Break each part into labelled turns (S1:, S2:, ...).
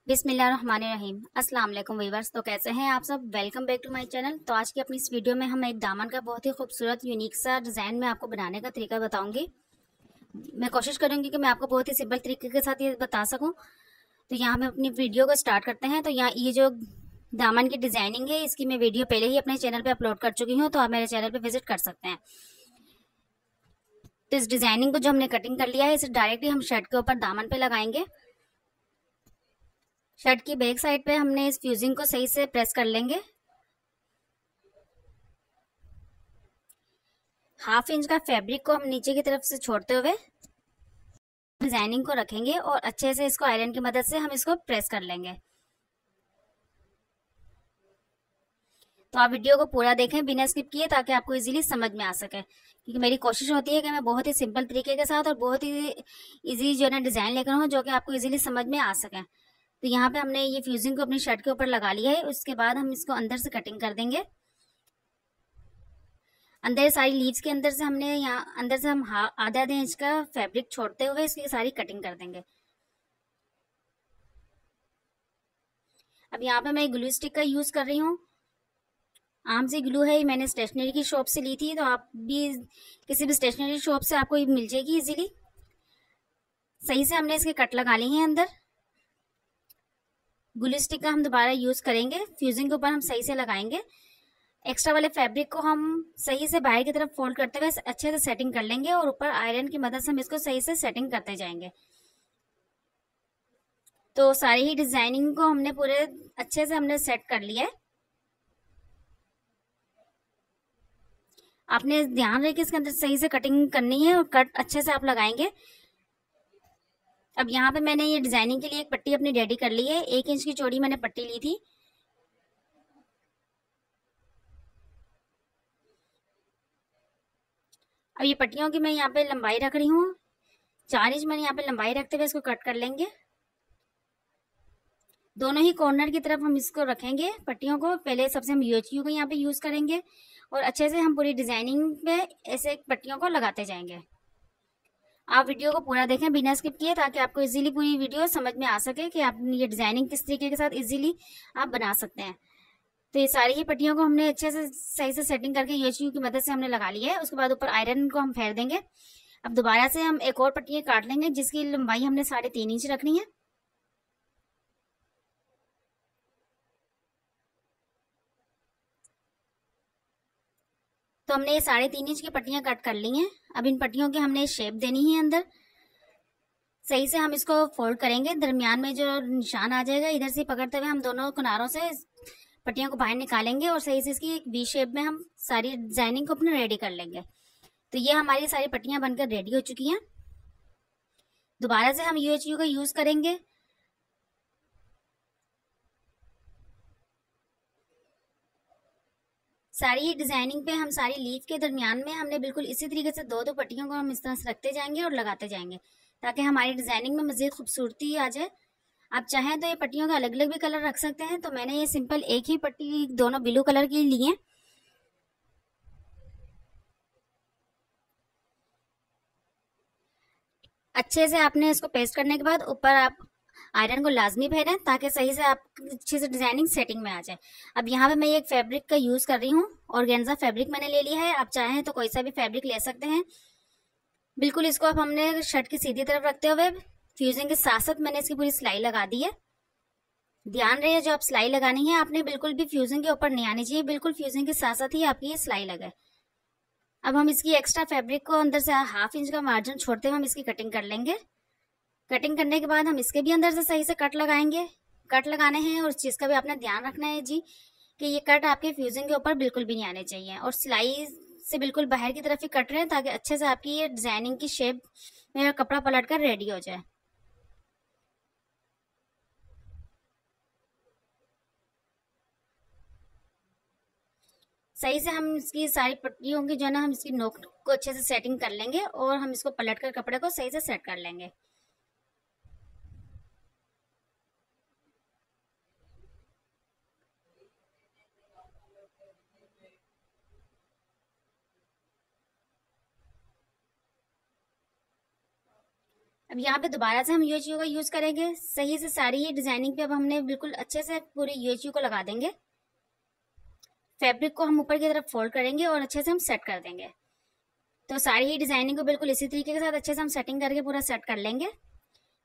S1: बिस्मिल्लाहिर्रहमानिर्रहीम। अस्सलाम वालेकुम वीवर्स। तो कैसे हैं आप सब? Welcome back to my channel. तो आज की अपनी इस वीडियो में हम एक दामन का बहुत ही खूबसूरत यूनिक सा डिज़ाइन में आपको बनाने का तरीका बताऊंगी। मैं कोशिश करूंगी कि मैं आपको बहुत ही सिंपल तरीके के साथ ये बता सकूं। तो यहाँ हम अपनी वीडियो को स्टार्ट करते हैं। तो यहाँ ये जो दामन की डिजाइनिंग है, इसकी मैं वीडियो पहले ही अपने चैनल पर अपलोड कर चुकी हूँ, तो आप मेरे चैनल पर विजिट कर सकते हैं। तो इस डिजाइनिंग को जो हमने कटिंग कर लिया है, इसे डायरेक्टली हम शर्ट के ऊपर दामन पे लगाएंगे। शर्ट की बैक साइड पे हमने इस फ्यूजिंग को सही से प्रेस कर लेंगे। 1/2 इंच का फैब्रिक को हम नीचे की तरफ से छोड़ते हुए डिजाइनिंग को रखेंगे और अच्छे से इसको आयरन की मदद से हम इसको प्रेस कर लेंगे। तो आप वीडियो को पूरा देखें बिना स्किप किए, ताकि आपको इजीली समझ में आ सके, क्योंकि मेरी कोशिश होती है कि मैं बहुत ही सिंपल तरीके के साथ और बहुत ही इजी जो है डिजाइन लेकर हूँ, जो कि आपको इजीली समझ में आ सके। तो यहाँ पे हमने ये फ्यूजिंग को अपनी शर्ट के ऊपर लगा लिया है। उसके बाद हम इसको अंदर से कटिंग कर देंगे। अंदर सारी लीव्स के अंदर से हमने यहाँ अंदर से हम आधा इंच का फैब्रिक छोड़ते हुए इसकी सारी कटिंग कर देंगे। अब यहाँ पे मैं ग्लू स्टिक का यूज कर रही हूँ। आम सी ग्लू है, मैंने स्टेशनरी की शॉप से ली थी, तो आप भी किसी भी स्टेशनरी शॉप से आपको ये मिल जाएगी इजीली। सही से हमने इसके कट लगा ली हैं अंदर। ग्लू स्टिक का हम दोबारा यूज करेंगे, फ्यूजिंग के ऊपर हम सही से लगाएंगे। एक्स्ट्रा वाले फैब्रिक को हम सही से बाहर की तरफ फोल्ड करते हुए अच्छे से सेटिंग कर लेंगे और ऊपर आयरन की मदद से हम इसको सही से सेटिंग करते जाएंगे। तो सारी ही डिजाइनिंग को हमने पूरे अच्छे से हमने सेट कर लिया है। आपने ध्यान रहे कि इसके अंदर सही से कटिंग करनी है और कट अच्छे से आप लगाएंगे। अब यहाँ पे मैंने ये डिजाइनिंग के लिए एक पट्टी अपनी रेडी कर ली है। 1 इंच की चौड़ी मैंने पट्टी ली थी। अब ये पट्टियों की मैं यहाँ पे लंबाई रख रही हूँ 4 इंच। मैंने यहाँ पे लंबाई रखते हुए इसको कट कर लेंगे। दोनों ही कॉर्नर की तरफ हम इसको रखेंगे पट्टियों को। पहले सबसे हम यूएचयू को यहाँ पे यूज करेंगे और अच्छे से हम पूरी डिजाइनिंग पे ऐसे पट्टियों को लगाते जाएंगे। आप वीडियो को पूरा देखें बिना स्किप किए, ताकि आपको इजीली पूरी वीडियो समझ में आ सके कि आप ये डिजाइनिंग किस तरीके के साथ इजीली आप बना सकते हैं। तो ये सारी ही पट्टियों को हमने अच्छे से सही से सेटिंग करके यूएचयू की मदद से हमने लगा लिया है। उसके बाद ऊपर आयरन को हम फेर देंगे। अब दोबारा से हम एक और पट्टी काट लेंगे, जिसकी लंबाई हमने 3.5 इंच रखनी है। तो हमने ये 3.5 इंच की पट्टियां कट कर ली हैं। अब इन पट्टियों के हमने शेप देनी है अंदर। सही से हम इसको फोल्ड करेंगे। दरमियान में जो निशान आ जाएगा, इधर से पकड़ते हुए हम दोनों किनारों से पट्टियों को बाहर निकालेंगे और सही से इसकी एक वी शेप में हम सारी डिजाइनिंग को अपने रेडी कर लेंगे। तो ये हमारी सारी पट्टियां बनकर रेडी हो चुकी हैं। दोबारा से हम यूएचयू का यूज करेंगे। सारी डिजाइनिंग पे हम सारी लीफ के दरमियान में हमने बिल्कुल इसी तरीके से दो पट्टियों को हम इस तरह से रखते जाएंगे और लगाते जाएंगे, ताकि हमारी डिजाइनिंग में मजीद खूबसूरती आ जाए। आप चाहें तो ये पट्टियों के अलग अलग भी कलर रख सकते हैं। तो मैंने ये सिंपल एक ही पट्टी दोनों ब्लू कलर की ली है। अच्छे से आपने इसको पेस्ट करने के बाद ऊपर आप आयरन को लाजमी फेरें, ताकि सही से आप अच्छे से डिजाइनिंग सेटिंग में आ जाए। अब यहाँ पे मैं एक फैब्रिक का यूज कर रही हूँ। ऑर्गेन्जा फैब्रिक मैंने ले लिया है। आप चाहें तो कोई सा भी फैब्रिक ले सकते हैं। बिल्कुल इसको अब हमने शर्ट की सीधी तरफ रखते हुए फ्यूजिंग के साथ साथ मैंने इसकी पूरी सिलाई लगा दी है। ध्यान रहे, जो आप सिलाई लगानी है आपने बिल्कुल भी फ्यूजिंग के ऊपर नहीं आनी चाहिए, बिल्कुल फ्यूजिंग के साथ साथ ही आपकी ये सिलाई लगे। अब हम इसकी एक्स्ट्रा फैब्रिक को अंदर से 1/2 इंच का मार्जिन छोड़ते हुए हम इसकी कटिंग कर लेंगे। कटिंग करने के बाद हम इसके भी अंदर से सही से कट लगाएंगे। कट लगाने हैं और इस चीज का भी आपने ध्यान रखना है जी, कि ये कट आपके फ्यूजिंग के ऊपर बिल्कुल भी नहीं आने चाहिए और सिलाई से बिल्कुल बाहर की तरफ ही कट रहे हैं, ताकि अच्छे से आपकी ये डिजाइनिंग की शेप में कपड़ा पलट कर रेडी हो जाए। सही से हम इसकी सारी पट्टियों की जो है ना, हम इसकी नोक को अच्छे से सेटिंग कर लेंगे और हम इसको पलट कर कपड़े को सही से सेट कर लेंगे। अब अब यहाँ पे दोबारा से हम यूएचयू का यूज करेंगे सही से सारी ही डिजाइनिंग पे। अब हमने बिल्कुल अच्छे से पूरी यूएचयू को लगा देंगे। फैब्रिक को हम ऊपर की तरफ फोल्ड करेंगे और अच्छे से हम सेट कर देंगे। तो सारी ही डिजाइनिंग को बिल्कुल इसी तरीके के साथ अच्छे से हम सेटिंग करके पूरा सेट कर लेंगे।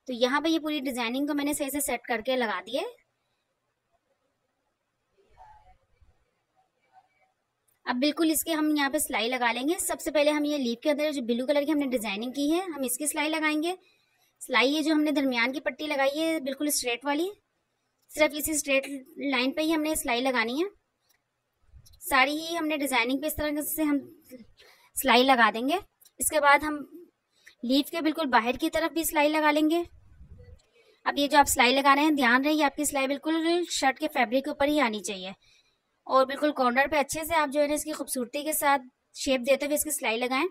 S1: तो यहाँ पे ये पूरी डिजाइनिंग को मैंने सही से सेट करके लगा दिए। अब बिल्कुल इसके हम यहाँ पे सिलाई लगा लेंगे। सबसे पहले हम ये लीफ के अंदर जो ब्लू कलर की हमने डिजाइनिंग की है, हम इसकी सिलाई लगाएंगे। सिलाई ये जो हमने दरमियान की पट्टी लगाई है बिल्कुल स्ट्रेट वाली, सिर्फ इसी स्ट्रेट लाइन पे ही हमने सिलाई लगानी है। सारी ही हमने डिजाइनिंग पे इस तरह से हम सिलाई लगा देंगे। इसके बाद हम लीफ के बिल्कुल बाहर की तरफ भी सिलाई लगा लेंगे। अब ये जो आप सिलाई लगा रहे हैं, ध्यान रहे आपकी सिलाई बिल्कुल शर्ट के फैब्रिक के ऊपर ही आनी चाहिए और बिल्कुल कॉर्नर पे अच्छे से आप जो है इसकी खूबसूरती के साथ शेप देते हुए इसकी सिलाई लगाएं।